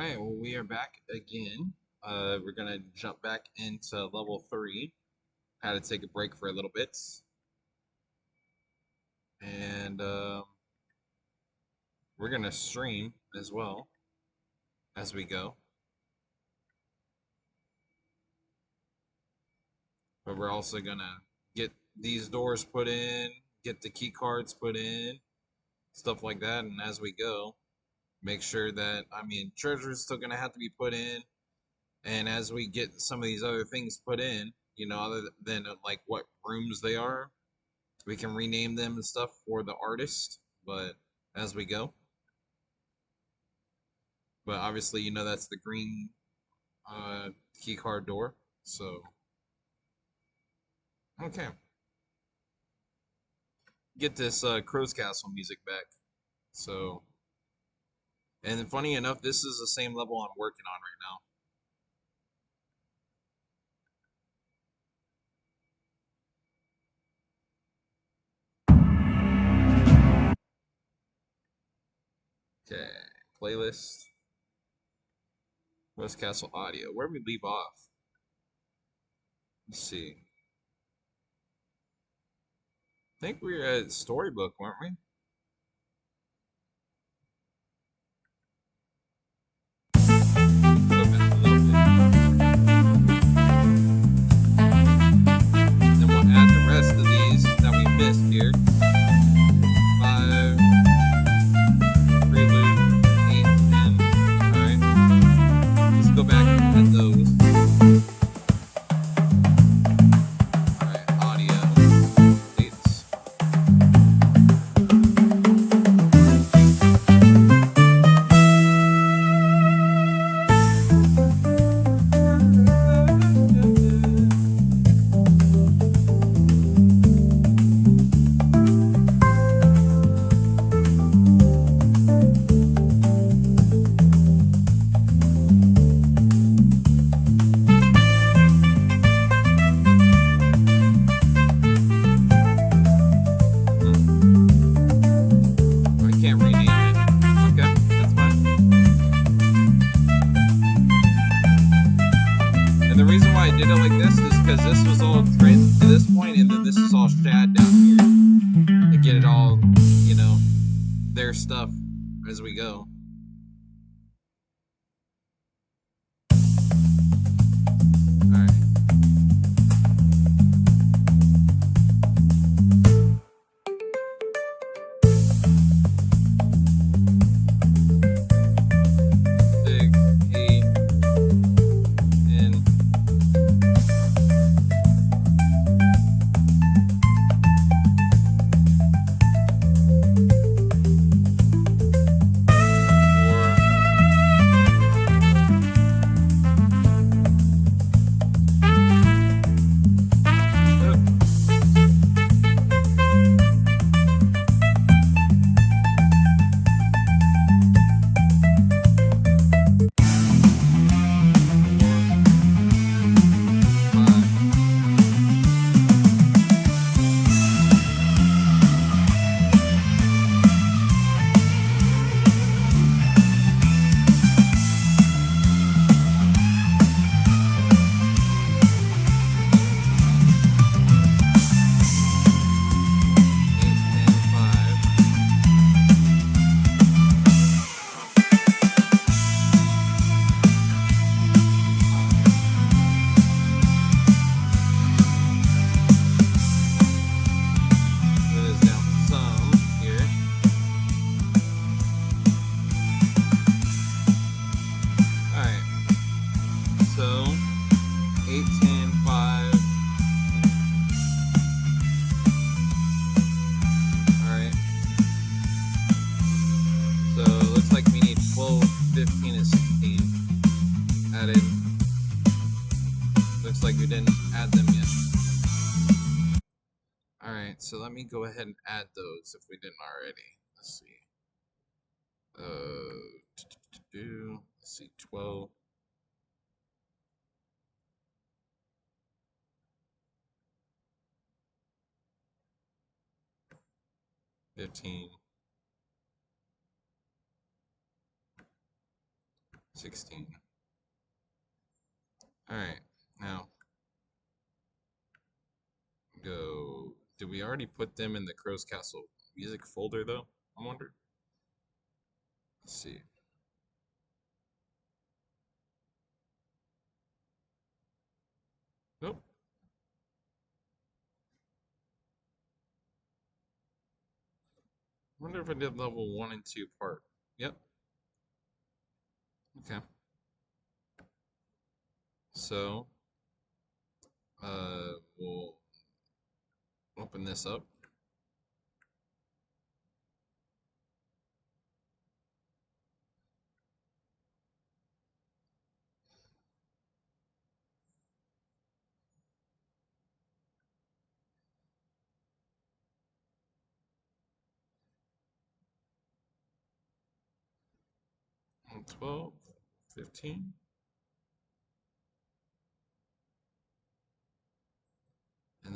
Alright, well, we are back again. We're gonna jump back into level 3. Had to take a break for a little bit. And we're gonna stream as well as we go. But we're also gonna get these doors put in, get the key cards put in, stuff like that. And as we go, make sure that, treasure's still gonna have to be put in. And as we get some of these other things put in, other than like what rooms they are, we can rename them and stuff for the artist, but as we go. But obviously, that's the green key card door. So, okay. Get this Krows Castle music back. So, and funny enough, this is the same level I'm working on right now. Okay, playlist. Krows Castle audio. Where did we leave off? Let's see. I think we were at Storybook, weren't we? Go back a little bit. Then we'll add the rest of these that we missed here. 5, prelude, 8, 10. Alright. Let's go back and add those. Alright, audio. Dates. Stuff as we go. All right. So let me go ahead and add those if we didn't already. Let's see. Let's see, 12. $15, 16. Alright, now go. Did we already put them in the Krows Castle music folder though? I wonder. Let's see. Nope. I wonder if I did level 1 and 2 part. Yep. Okay. So, we'll open this up. And 12, 15. And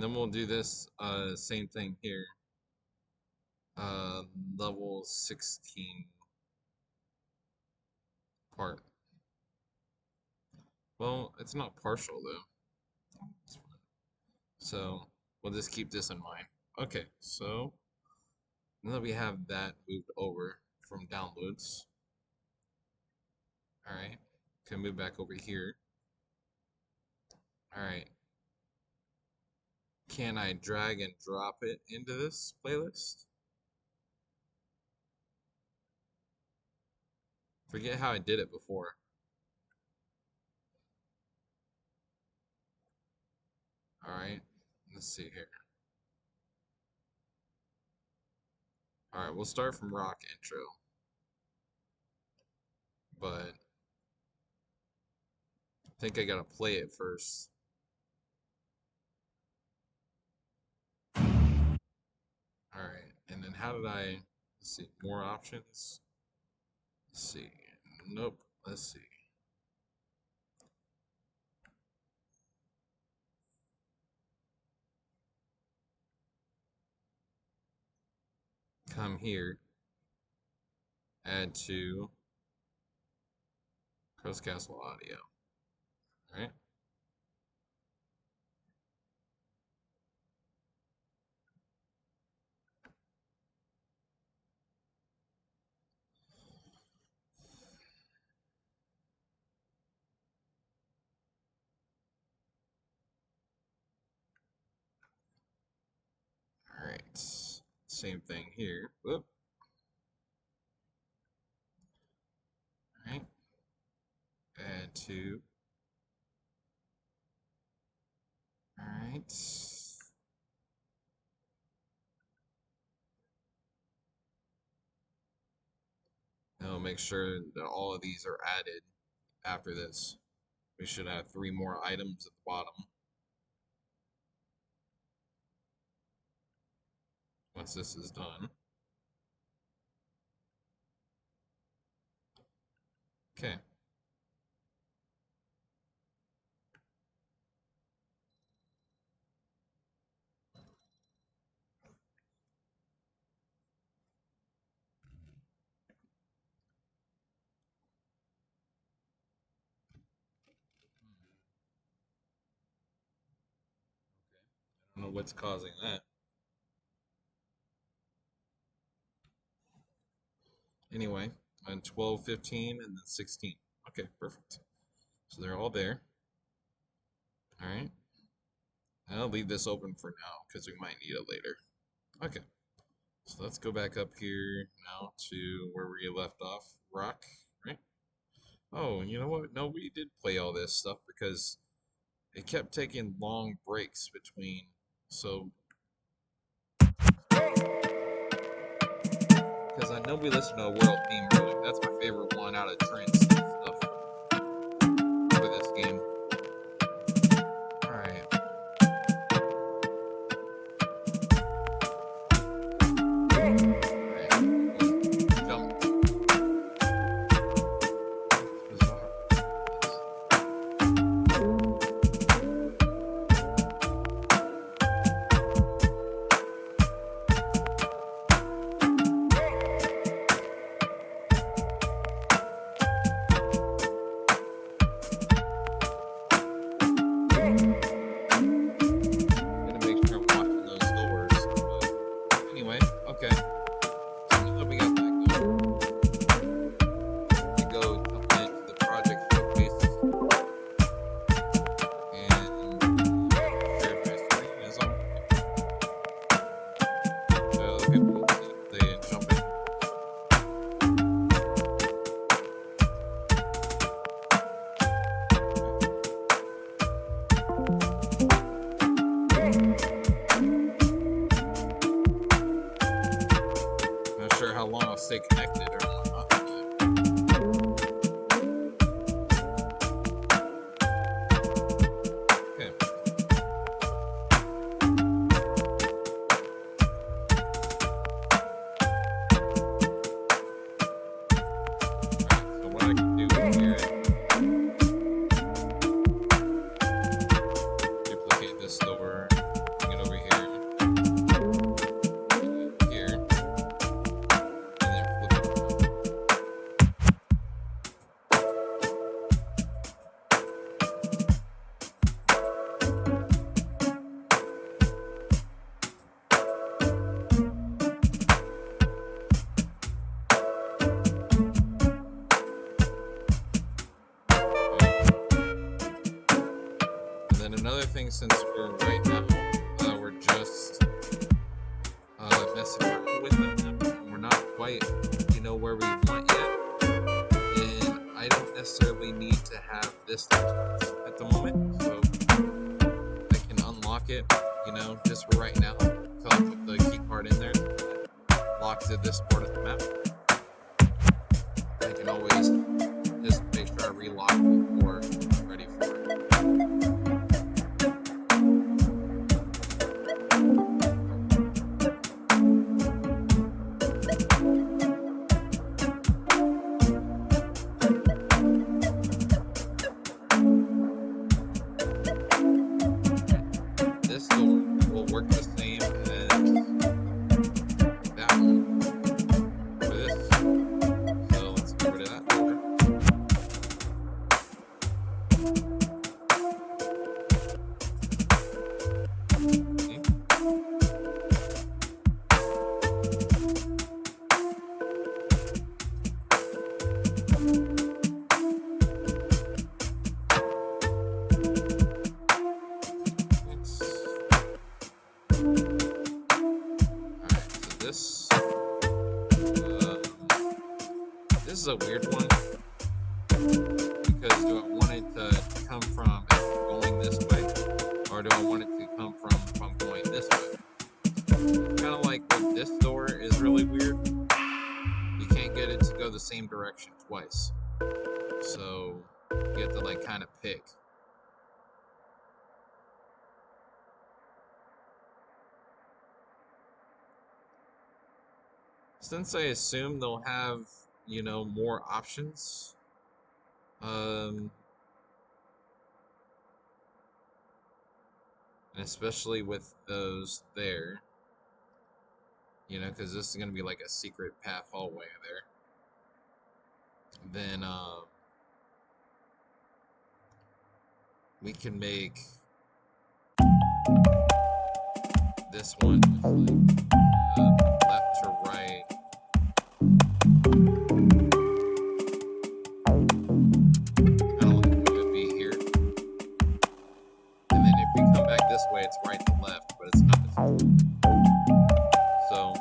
then we'll do this same thing here. Level 16 part. Well, it's not partial though. So we'll just keep this in mind. Okay, so now that we have that moved over from downloads, all right, can move back over here. All right, can I drag and drop it into this playlist? Forget how I did it before. All right, let's see here. All right, we'll start from rock intro, but I think I gotta play it first. All right, and then how did I? Let's see, more options. Let's see. Nope. Let's see. Come here. Add to Krows Castle audio. All right. All right. Same thing here. Whoop. All right. Add to. All right. Now make sure that all of these are added after this. We should have 3 more items at the bottom. Once this is done. Okay. I don't know what's causing that. Anyway, on 12, 15, and then 16. Okay, perfect. So they're all there. All right. I'll leave this open for now because we might need it later. Okay. So let's go back up here now to where we left off. Rock, right? Oh, you know what? No, we did play all this stuff because it kept taking long breaks between. So, because I know we listened to a world theme music. That's my favorite one out of Trent's stuff for this game. Alright. Jump. Bizarre. Okay. So now that we got that going, we go jump into the project showcase and share my screen is on. So people can see they jump in. Not sure how long I'll stay connected or whatnot. Okay. So what I can do here is duplicate this door, bring it over here, here, and then flip it around. And then another thing, since we're right now, we're just messing around with it, and we're not quite, where we want yet. And I don't necessarily need to have this at the moment, so I can unlock it, just for right now. So I'll put the key card in there, lock to this part of the map. I can always just make sure I relock before I'm ready for it. This will work the same as that one for this. So let's get rid of that door. This is a weird one because do I want it to come from going this way, or do I want it to come from if I'm going this way? Kind of like with this door is really weird. You can't get it to go the same direction twice, so you have to like kind of pick. Since I assume they'll have, more options, and especially with those there, because this is going to be like a secret path hallway there, then we can make this one like, left to right. Kind of like it would be here. And then if we come back this way, it's right to left, but it's not. So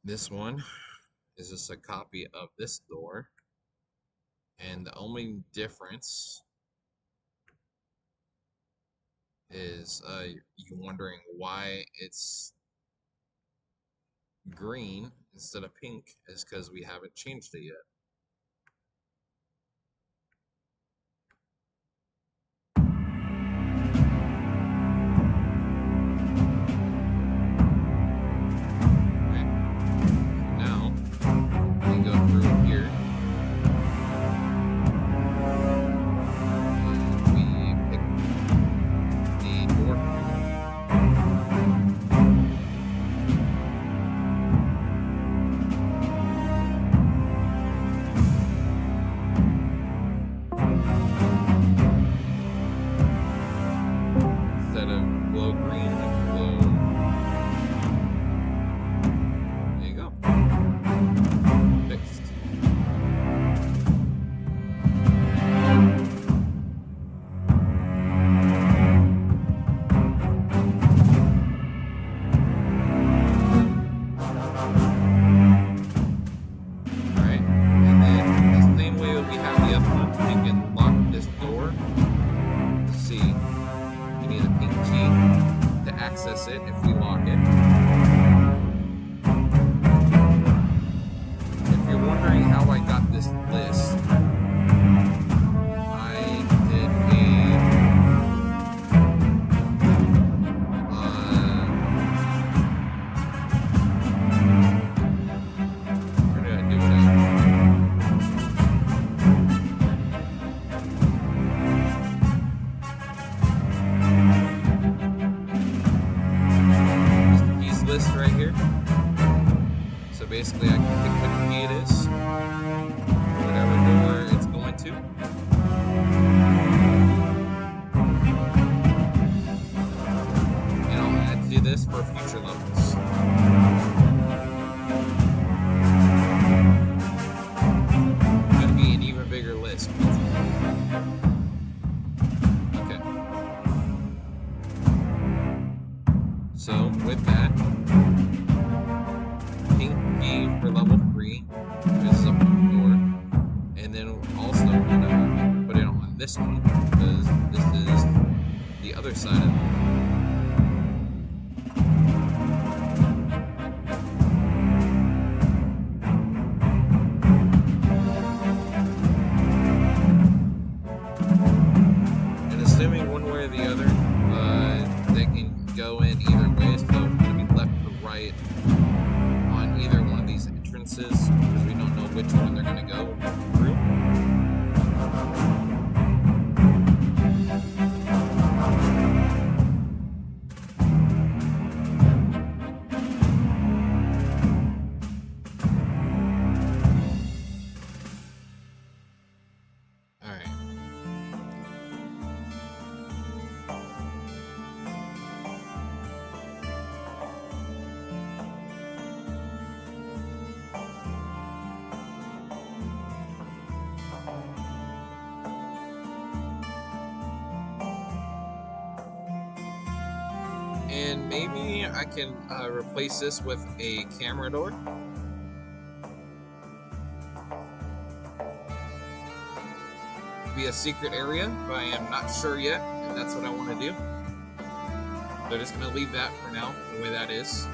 this one is just a copy of this door, and the only difference is you wondering why it's green instead of pink is because we haven't changed it yet. Access it if we lock it. If you're wondering how I got this list, I did where did I do it list right here. So basically I can pick what key it is, whatever door it's going to. And I'll add to this for future levels. It's going to be an even bigger list. Okay. So with that, pink key for level 3 is up the door, and then also I'm gonna put it on this one because this is the other side of it. And assuming one way or the other, they can go in either way, so it's gonna be left to right on either one of these entrances because we don't know which one they're going to go through. Alright. And maybe I can replace this with a camera door. Be a secret area, but I am not sure yet, and that's what I want to do. So I'm just going to leave that for now, the way that is.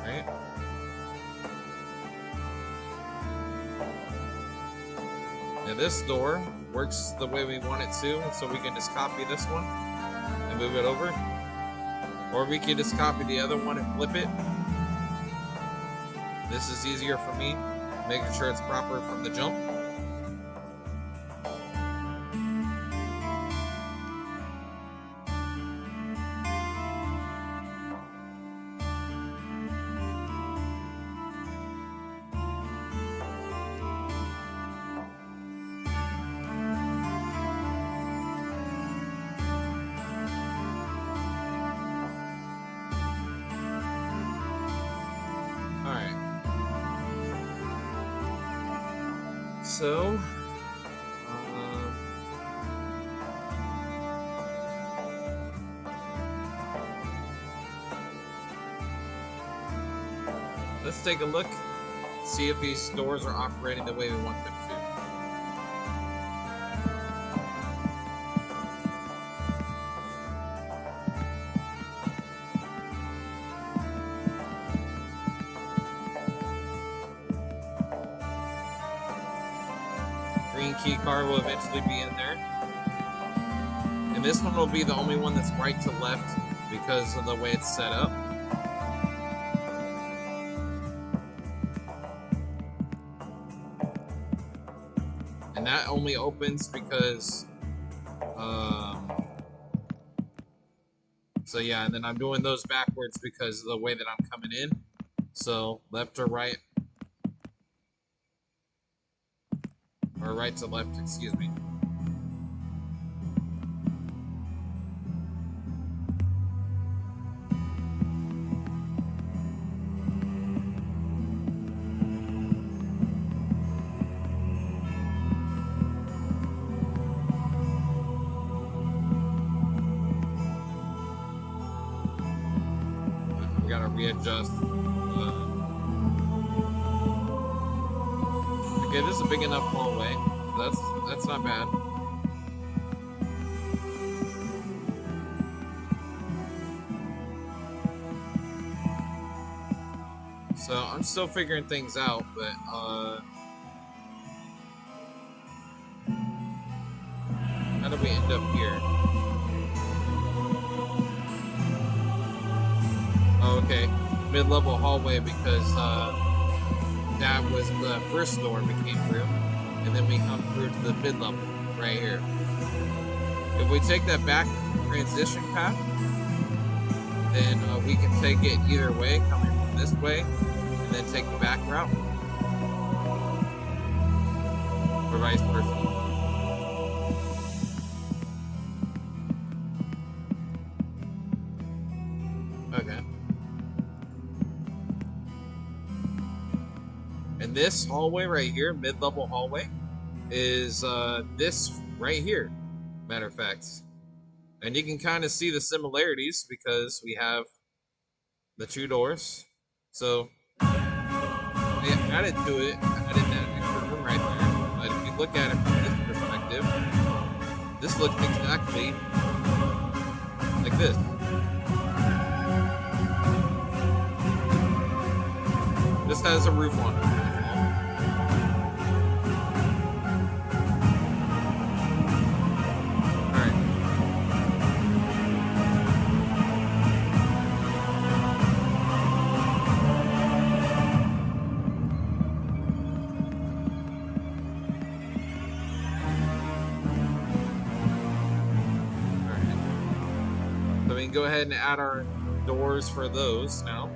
Right? Now this door works the way we want it to, so we can just copy this one and move it over. Or we can just copy the other one and flip it. This is easier for me, making sure it's proper from the jump. So, let's take a look, see if these doors are operating the way we want them to. key card will eventually be in there. And this one will be the only one that's right to left because of the way it's set up. And that only opens because, so yeah, and then I'm doing those backwards because of the way that I'm coming in. So left to right, or right to left, excuse me. We gotta readjust. Okay, this is a big enough hallway. That's not bad. So I'm still figuring things out, but how do we end up here? Oh, okay, mid-level hallway because that was the first door we came through, and then we come through to the mid-level right here. If we take that back transition path, then we can take it either way, coming from this way, and then take the back route, or vice versa. Okay. And this hallway right here, mid-level hallway, is this right here, matter of fact. And you can kind of see the similarities because we have the two doors. So I added to it, added that extra room right there. But if you look at it from this perspective, this looks exactly like this. This has a roof on it. So we can go ahead and add our doors for those now.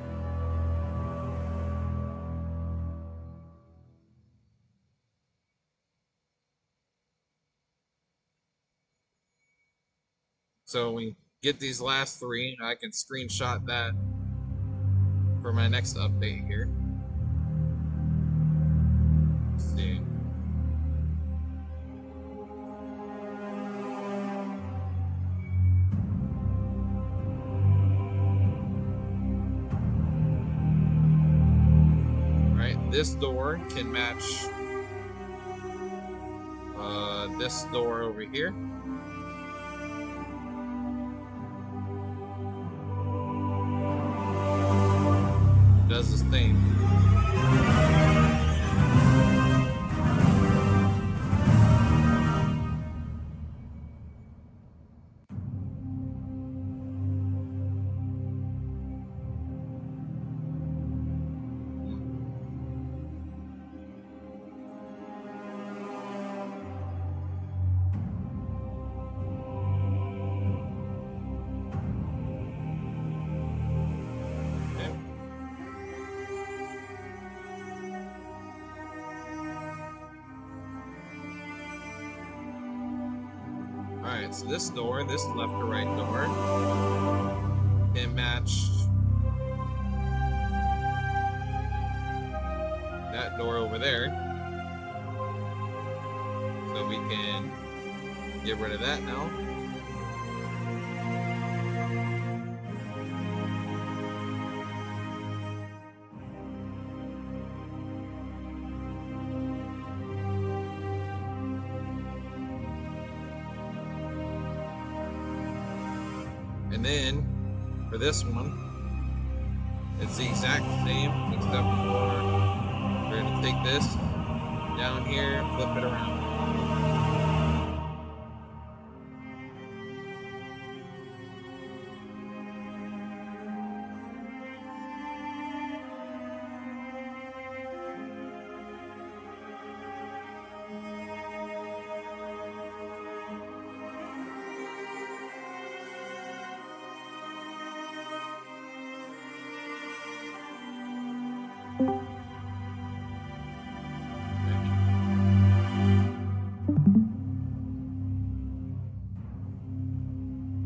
So we get these last three, I can screenshot that for my next update here. Let's see. This door can match this door over here. It does this thing. Alright, so this door, this left to right door, can match that door over there. So we can get rid of that now. And then, for this one, it's the exact same, except for we're going to take this down here, flip it around.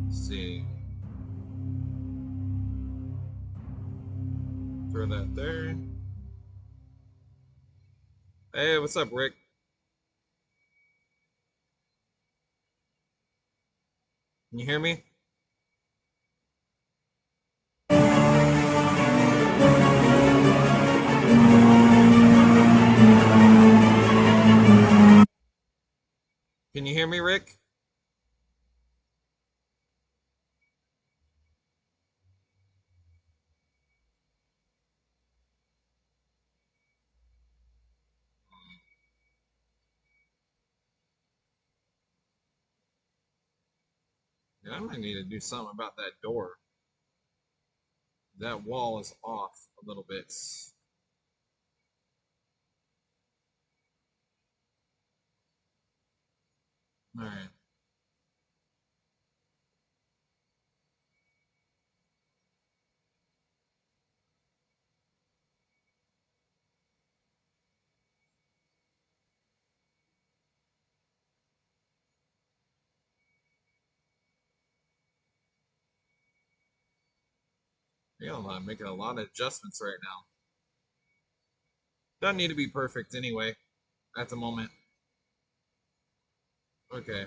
Let's see. Throw that there. Hey, what's up, Rick? Can you hear me? Can you hear me, Rick? Yeah, I might need to do something about that door. That wall is off a little bit. All right. Yeah, I'm making a lot of adjustments right now. Doesn't need to be perfect anyway at the moment. Okay.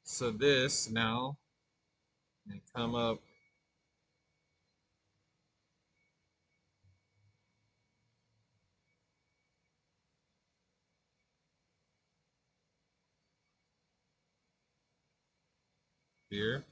So this now can come up here.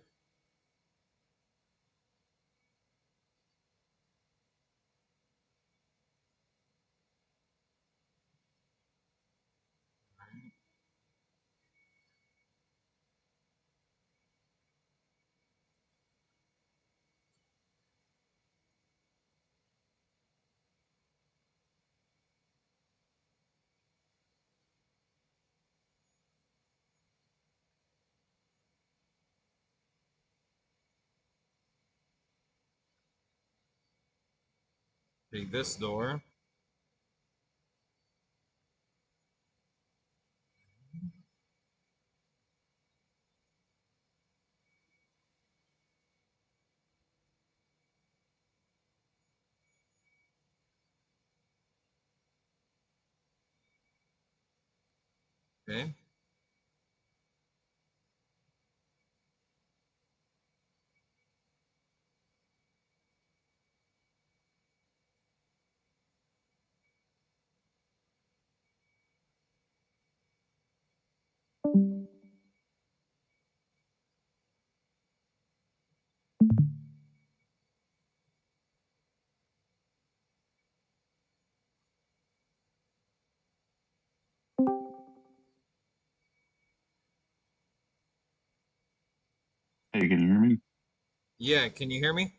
Take this door. Okay. Hey, can you hear me? Yeah, can you hear me?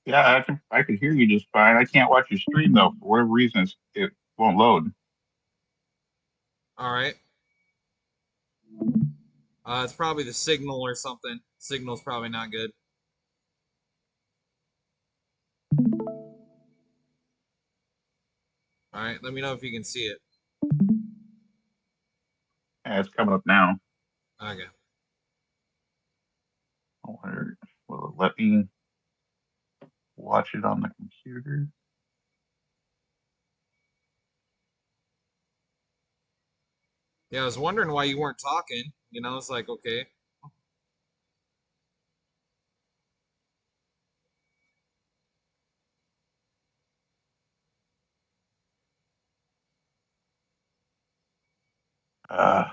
Yeah, I can hear you just fine. I can't watch your stream though. For whatever reason, it won't load. All right. It's probably the signal or something. Signal's probably not good. All right. Let me know if you can see it. Yeah, it's coming up now. Okay. I wonder, will it let me watch it on the computer? Yeah, I was wondering why you weren't talking. You know, it's like, okay. Uh,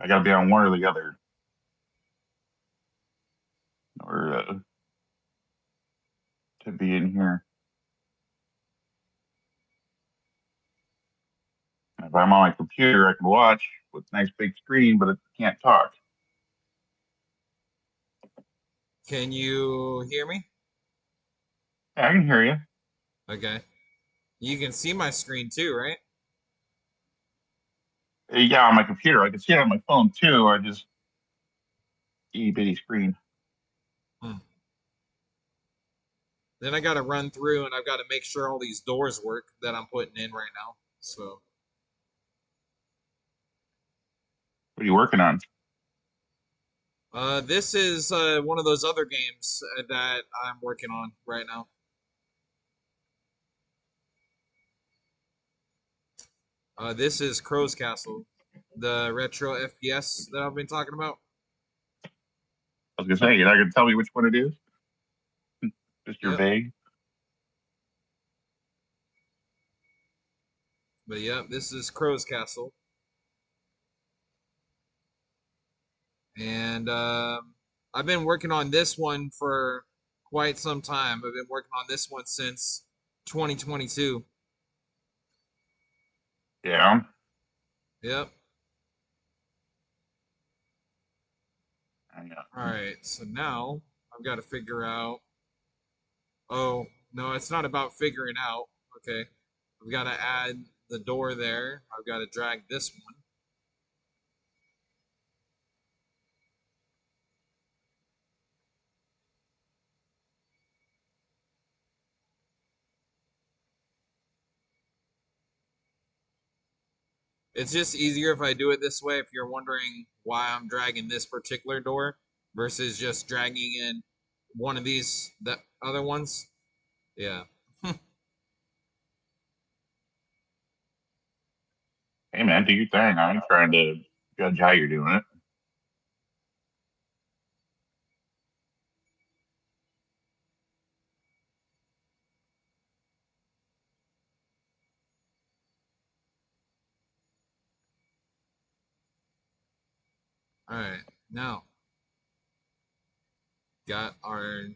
I gotta be on one or the other, or to be in here. If I'm on my computer, I can watch with a nice big screen, but it can't talk. Can you hear me? Yeah, I can hear you. Okay. You can see my screen too, right? Yeah, on my computer. I can see it on my phone too. I just itty bitty screen. Hmm. Then I got to run through and I've got to make sure all these doors work that I'm putting in right now. So, What are you working on? this is one of those other games that I'm working on right now. This is Krows Castle, the retro FPS that I've been talking about. I was gonna say, you're not gonna tell me which one it is. Just you're Yep. vague. But yep, this is Krows Castle. And I've been working on this one for quite some time. I've been working on this one since 2022. Yeah. Yep. Yeah. All right. So now I've got to figure out. Oh, no, it's not about figuring out. Okay. I've got to add the door there. I've got to drag this one. It's just easier if I do it this way. If you're wondering why I'm dragging this particular door versus just dragging in one of these, the other ones. Yeah. Hey man, do your thing. I ain't trying to judge how you're doing it. All right. Now, got our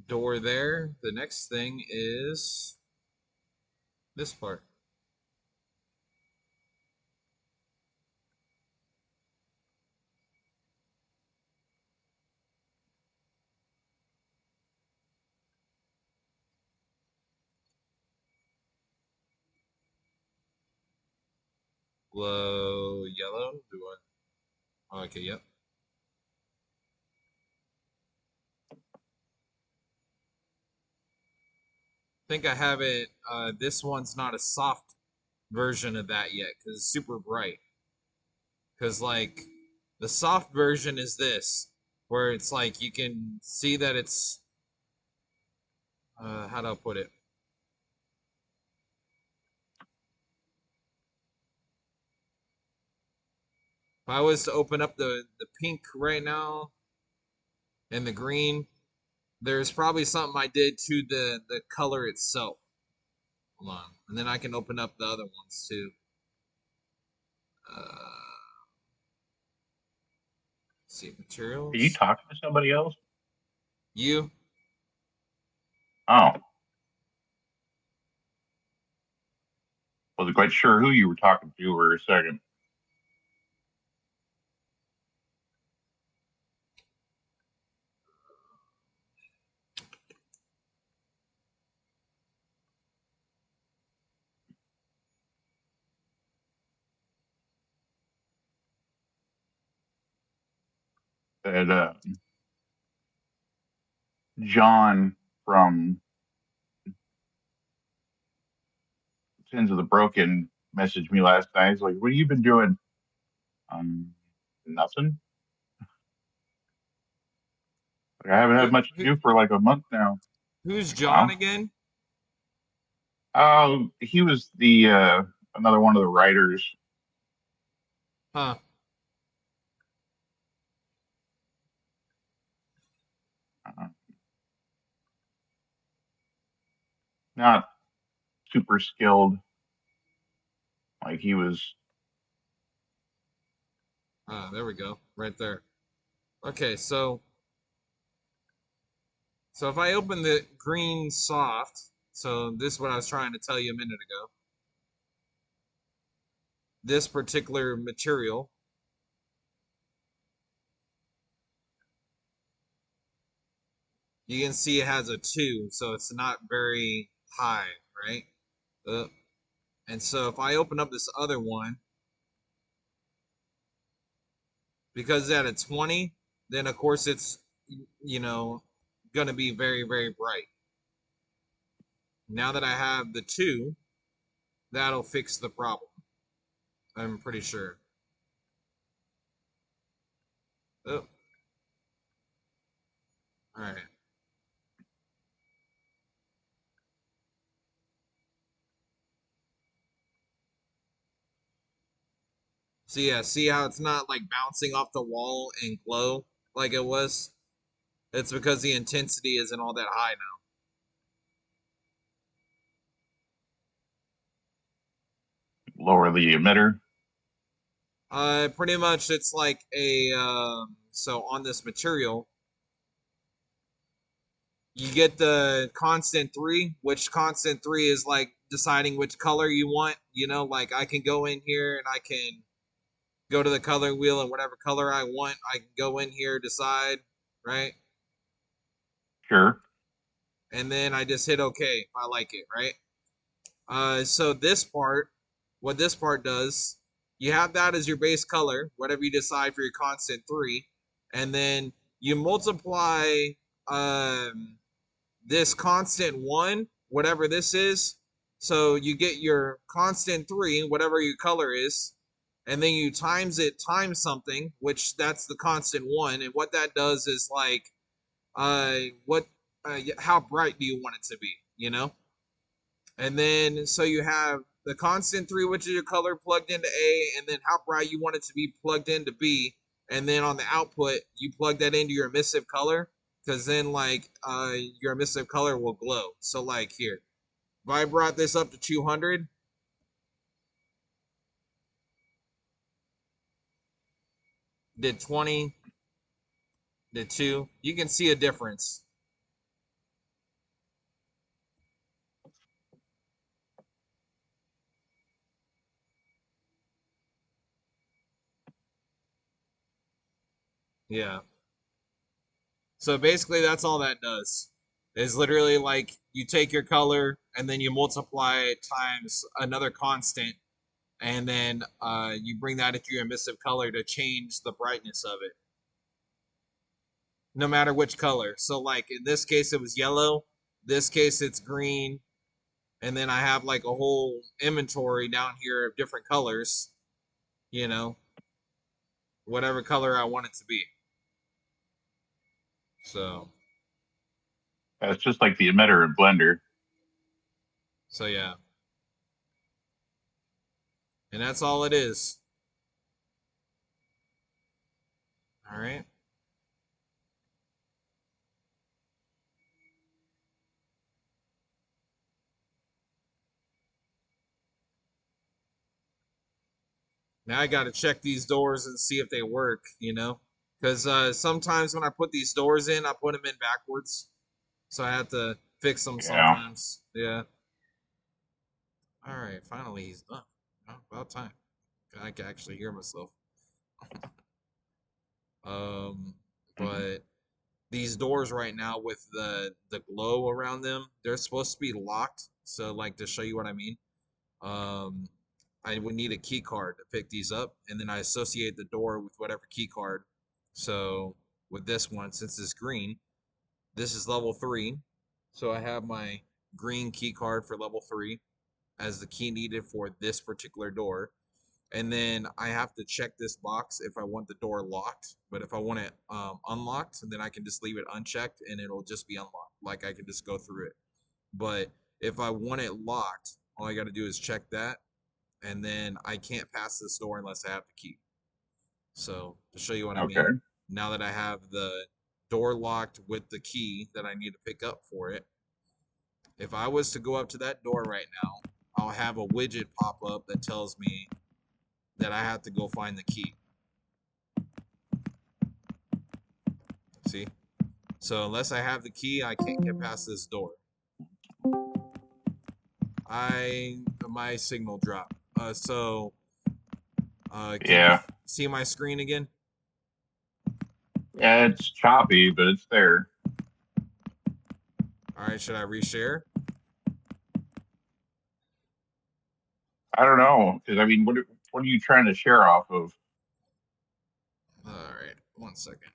door there. The next thing is this part. Glow yellow. Do I? Oh, okay, yep. I think I have it. This one's not a soft version of that yet because it's super bright. Because, like, the soft version is this, where it's like you can see that it's. How do I put it? If I was to open up the pink right now and the green, there's probably something I did to the color itself. Hold on, and then I can open up the other ones too. See Are you materials. talking to somebody else? You. Oh, wasn't quite sure who you were talking to for a second. That John from Sins of the Broken messaged me last night. He's like, "What have you been doing?" Nothing. Like, I haven't Who, had much to who do for like a month now. who's Like, John wow. again? Oh, he was the another one of the writers. Huh. Uh, Not super skilled. Like he was. There we go. Right there. Okay, so if I open the green soft, so this is what I was trying to tell you a minute ago. this particular material, you can see it has a 2, so it's not very high, right? Uh, and so if I open up this other one, because it's at a 20, then of course it's, you know, going to be very, very bright. Now that I have the 2, that'll fix the problem. I'm pretty sure. Oh, all right. So yeah, see how it's not like bouncing off the wall and glow like it was? It's because the intensity isn't all that high Lower the emitter. now. Pretty much it's like a so on this material, you get the constant 3, which constant 3 is like deciding which color you want. You know, like I can go in here and I can go to the color wheel and whatever color I want, I can go in here, decide, right? Sure. And then I just hit OK if I like it, right? So this part, what this part does, you have that as your base color, whatever you decide for your constant 3, and then you multiply um, this constant 1, whatever this is. So you get your constant 3, whatever your color is, and then you times it times something, which that's the constant 1, and what that does is like, what, how bright do you want it to be, you know? And then so you have the constant 3, which is your color plugged into A, and then how bright you want it to be plugged into B. And then on the output, you plug that into your emissive color, because then like your emissive color will glow. So like here, if I brought this up to 200, did 20, did 2, you can see a difference. Yeah. So basically, that's all that does. Is literally like you take your color and then you multiply it times another constant, and then you bring that into your emissive color to change the brightness of it, no matter which color. So, like in this case, it was yellow. This case, it's green, and then I have like a whole inventory down here of different colors. You know, whatever color I want it to be. So, It's just like the emitter in Blender. so yeah, and that's all it is. All right. Now I got to check these doors and see if they work, you know? Because sometimes when I put these doors in, I put them in backwards. So I have to fix them Yeah. sometimes. Yeah. All right. Finally, he's done. Oh, about time. I can actually hear myself. Um, Mhm. but these doors right now with the glow around them, they're supposed to be locked. So like to show you what I mean, um, I would need a key card to pick these up, and then I associate the door with whatever key card. So with this one, since it's green, this is level 3. So I have my green key card for level 3 as the key needed for this particular door. And then I have to check this box if I want the door locked. But if I want it unlocked, then I can just leave it unchecked and it'll just be unlocked. Like I can just go through it. But if I want it locked, all I got to do is check that, and then I can't pass this door unless I have the key. So to show you what I Okay. mean, now that I have the door locked with the key that I need to pick up for it, if I was to go up to that door right now, I'll have a widget pop up that tells me that I have to go find the key. See? So unless I have the key, I can't get past this door. I my signal dropped. So Can you Yeah. see my screen again? Yeah, it's choppy, but it's there. All right, should I reshare? I don't know, because I mean, what are you trying to share off of? All right, 1 second.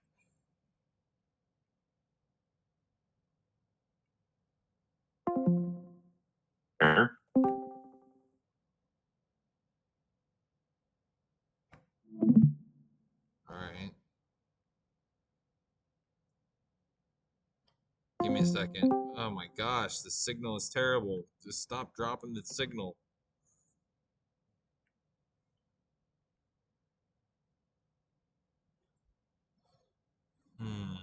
There? All right, give me a second. Oh my gosh, the signal is terrible. Just stop dropping the signal. Hmm.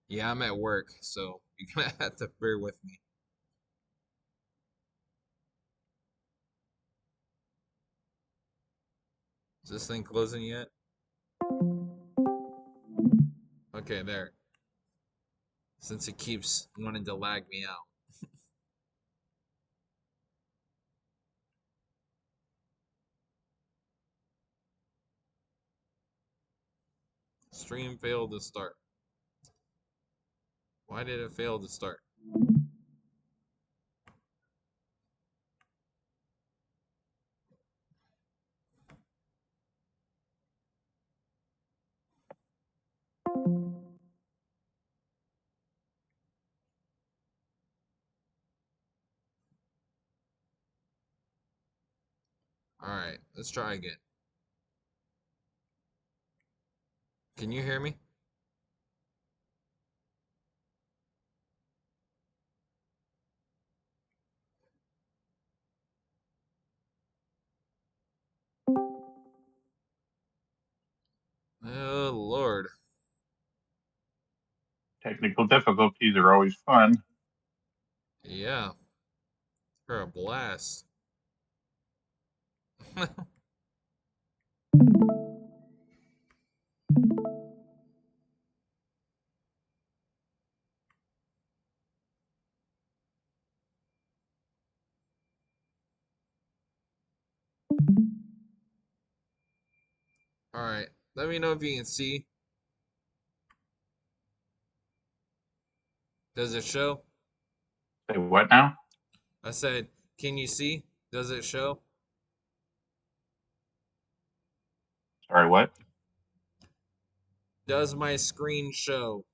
Yeah, I'm at work, so you're gonna have to bear with me. Is this thing closing yet? Okay, there. Since it keeps wanting to lag me out. Stream failed to start. Why did it fail to start? Alright, let's try again. Can you hear me? Oh, Lord. Technical difficulties are always fun. Yeah, they're a blast. Alright, let me know if you can see. Does it show? Say what now? I said, can you see? Does it show? Sorry, what? Does my screen show?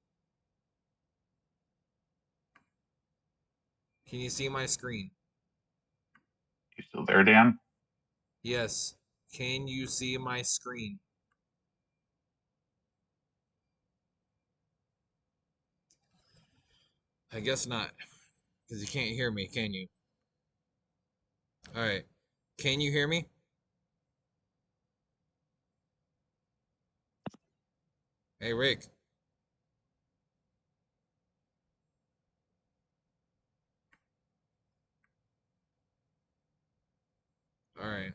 Can you see my screen? You still there, Dan? Yes. Can you see my screen? I guess not, because you can't hear me, can you? Alright. Can you hear me? Hey, Rick. Alright.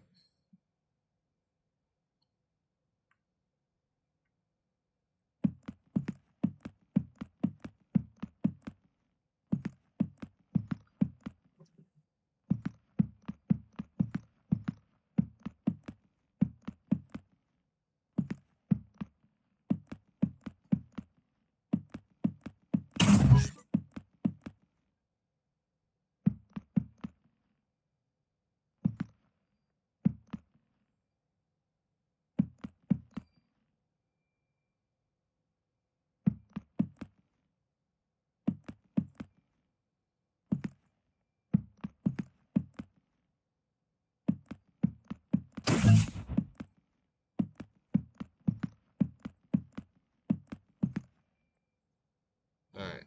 Alright.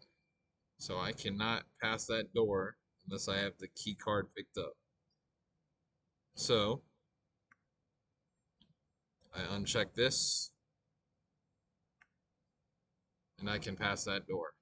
So I cannot pass that door unless I have the key card picked up. So I uncheck this and I can pass that door.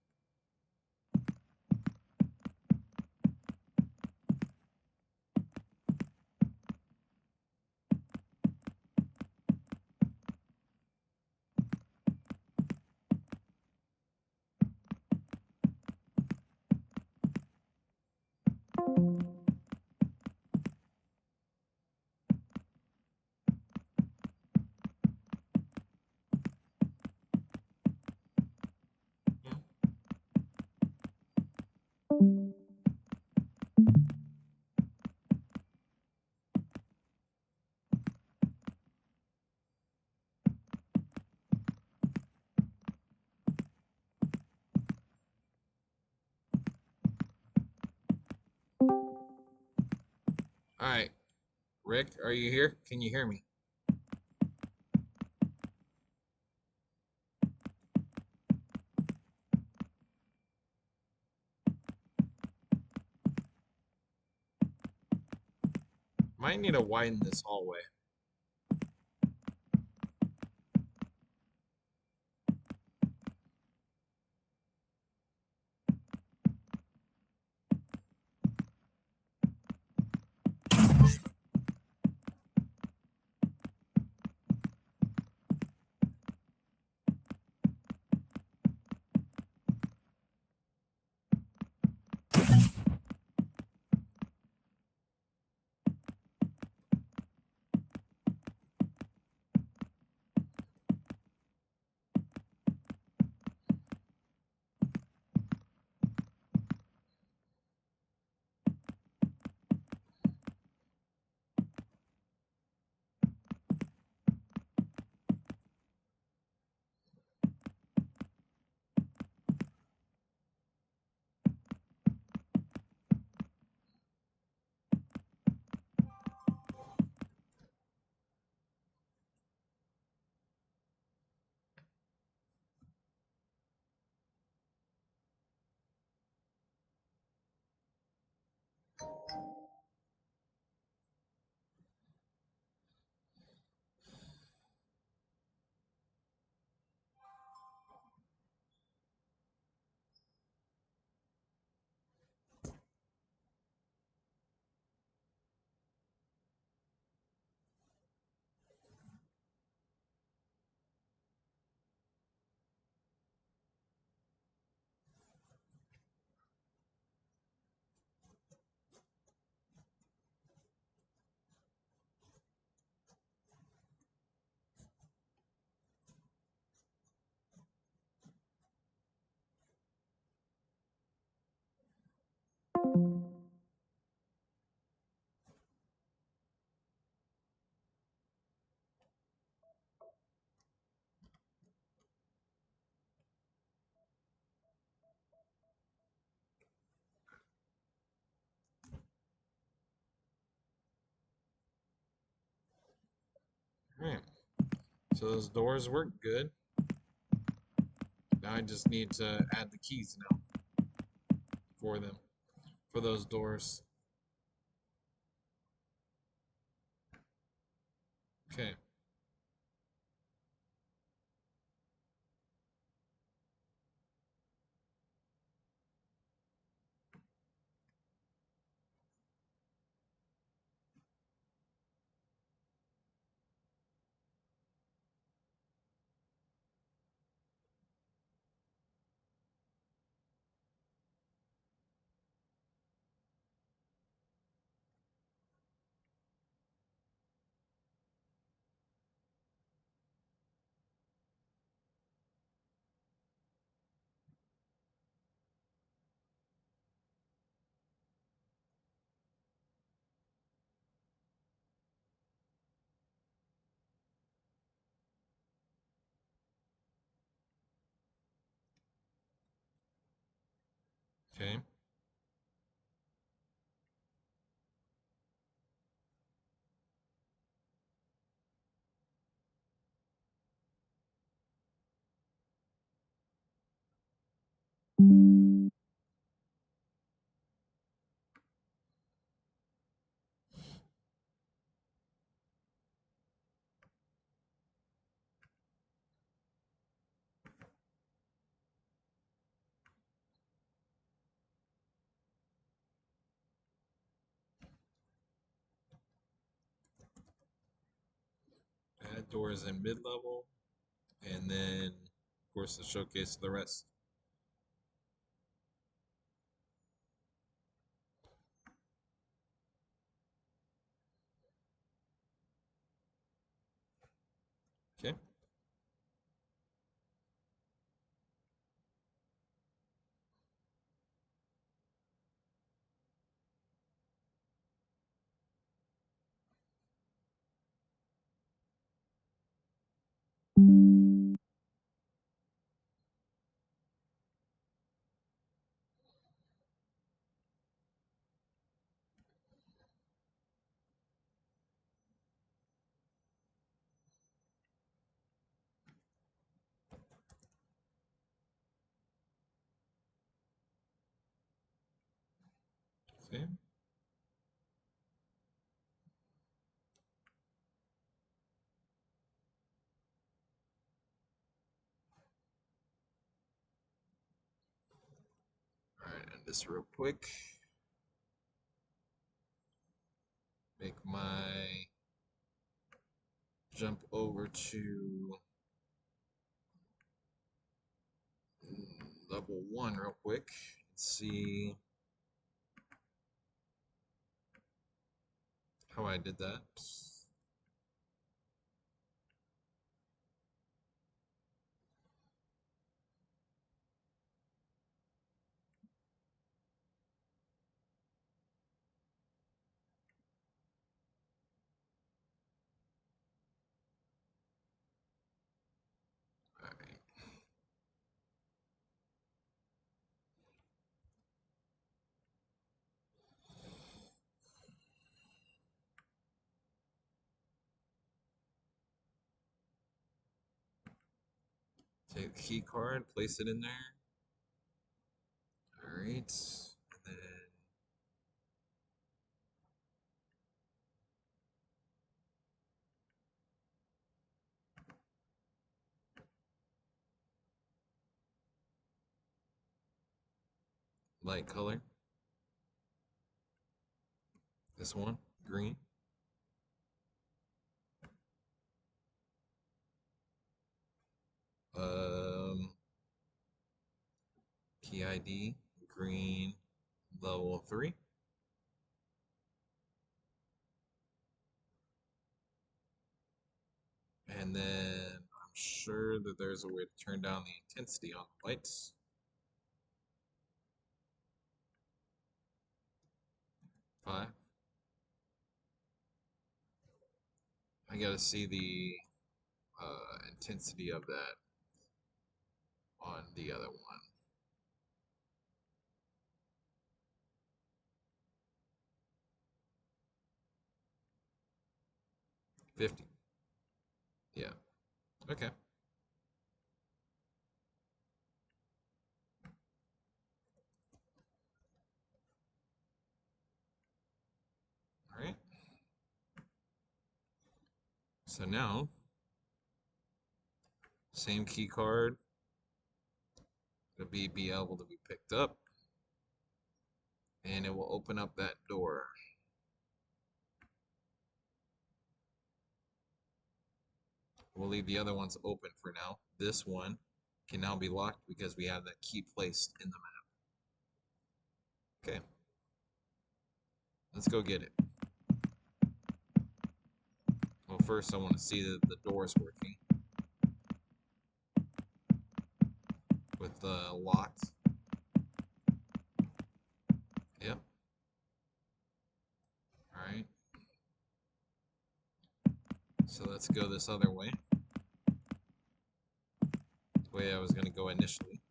right, Rick, are you here? Can you hear me? Might need to widen this hallway. All right, so those doors work good. Now I just need to add the keys now for them, for those doors. Okay. Okay. Add doors in mid-level, and then, of course, the showcase the rest. Okay. See? Alright, and this real quick. Make my jump over to level 1 real quick and see how I did that. Alright. Take the key card, place it in there. Alright. And then light color. This one, green. Um, Key ID, green, level 3. And then I'm sure that there's a way to turn down the intensity on the lights. 5. I gotta see the intensity of that on the other one. 50. Yeah. Okay. All right. So now, same key card to be able to be picked up, and it will open up that door. We'll leave the other ones open for now. This one can now be locked because we have that key placed in the map. Okay. Let's go get it. Well, first I want to see that the door's working with the locked. Yep. All right. So let's go this other way. The way I was going to go initially.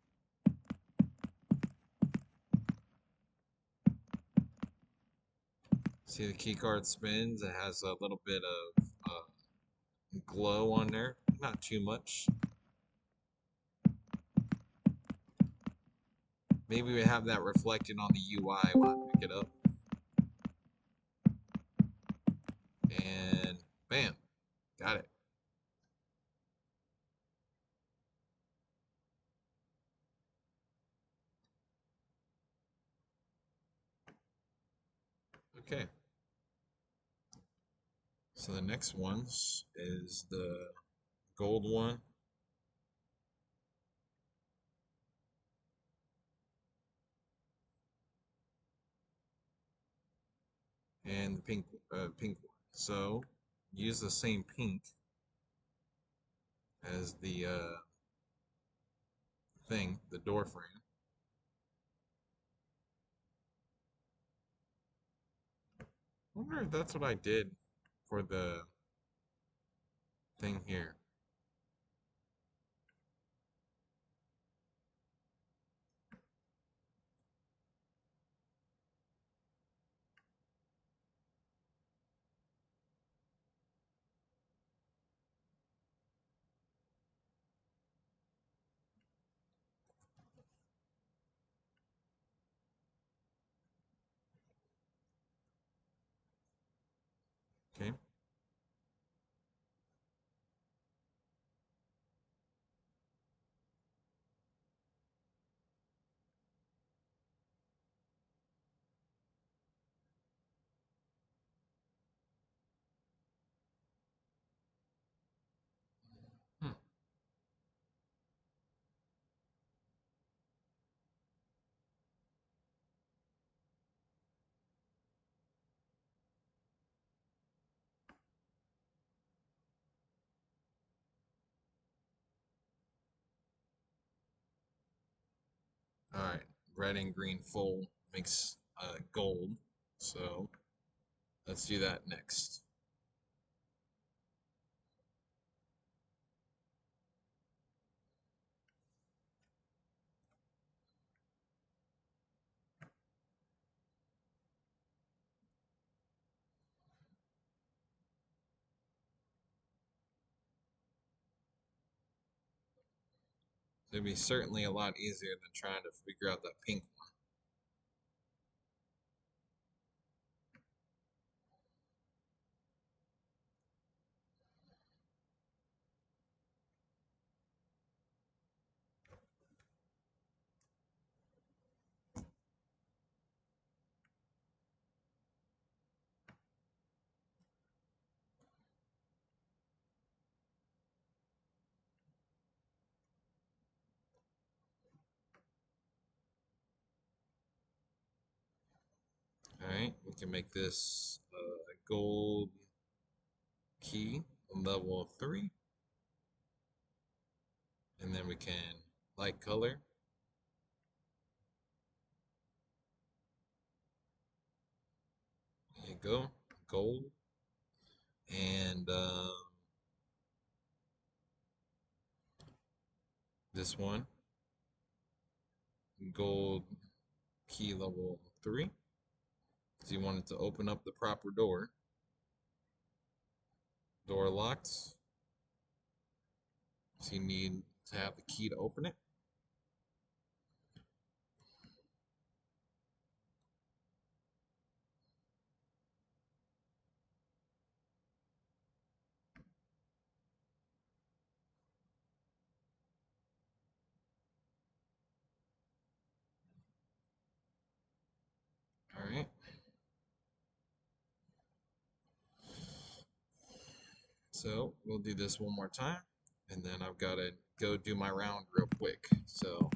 See the key card spins. It has a little bit of glow on there. Not too much. Maybe we have that reflected on the UI when I pick it up. And bam. Got it. Okay. So the next ones is the gold one. And the pink one. So use the same pink as the thing, the door frame. I wonder if that's what I did for the thing here. All right, red and green full makes gold. So let's do that next. It'd be certainly a lot easier than trying to figure out that pink one. All right, we can make this gold key level 3, and then we can light color. There you go, gold, and this one, gold key level 3, because you want it to open up the proper door. Door locks, so you need to have the key to open it. All right. So we'll do this one more time, and then I've got to go do my round real quick. So,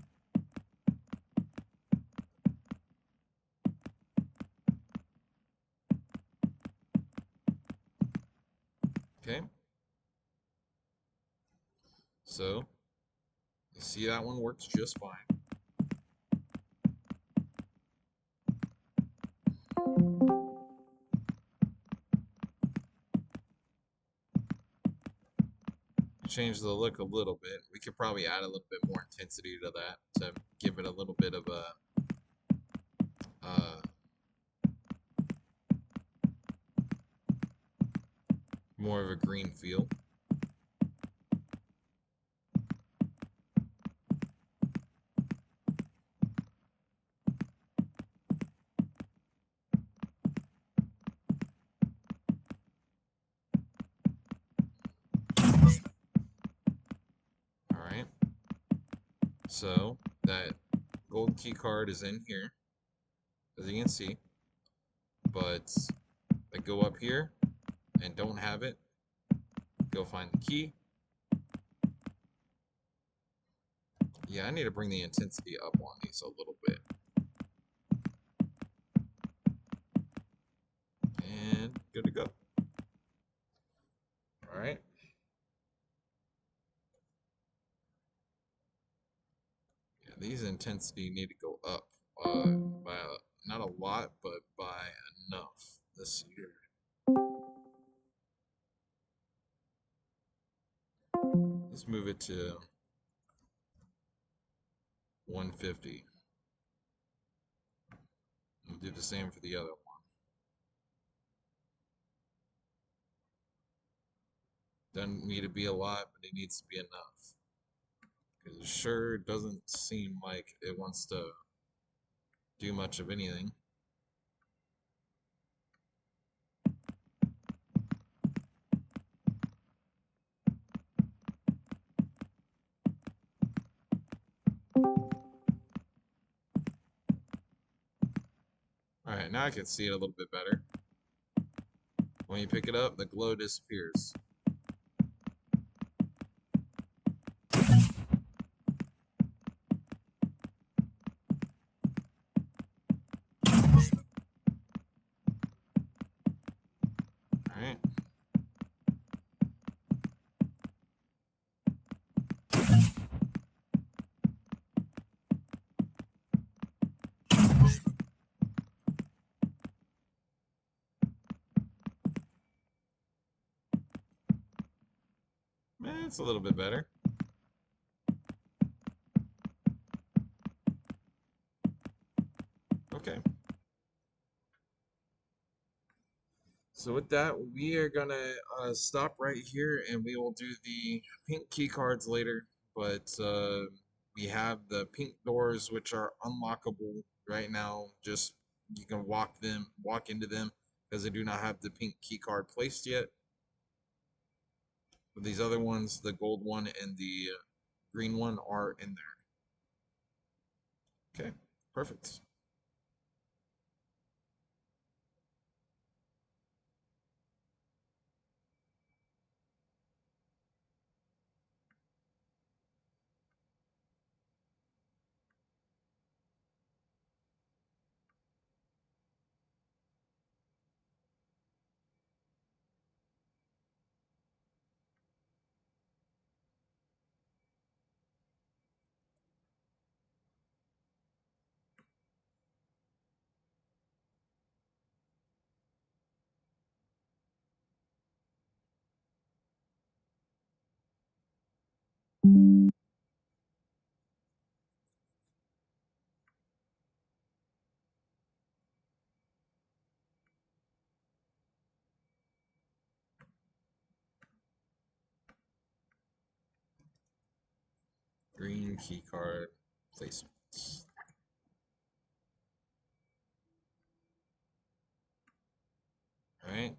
okay. So, you see that one works just fine. Change the look a little bit. We could probably add a little bit more intensity to that to give it a little bit of a uh, more of a green feel. All right. So that gold key card is in here, as you can see. But I go up here and don't have it. Go find the key. Yeah, I need to bring the intensity up on these a little bit. And good to go. All right. Yeah, these intensity need to go up by not a lot, but by enough this year. Let's move it to 150. We'll do the same for the other one. Doesn't need to be a lot, but it needs to be enough. Because it sure doesn't seem like it wants to do much of anything. Alright, now I can see it a little bit better. When you pick it up, the glow disappears. Alright. That's a little bit better. Okay. So with that, we are gonna stop right here, and we will do the pink key cards later. But we have the pink doors, which are unlockable right now. Just you can walk into them, because they do not have the pink key card placed yet. But these other ones, the gold one and the green one, are in there. Okay, perfect. Green key card placement. All right.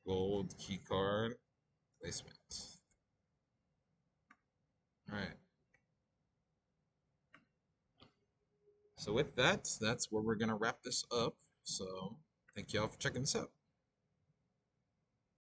Gold key card placement. All right. So with that, that's where we're gonna wrap this up. So thank y'all for checking this out.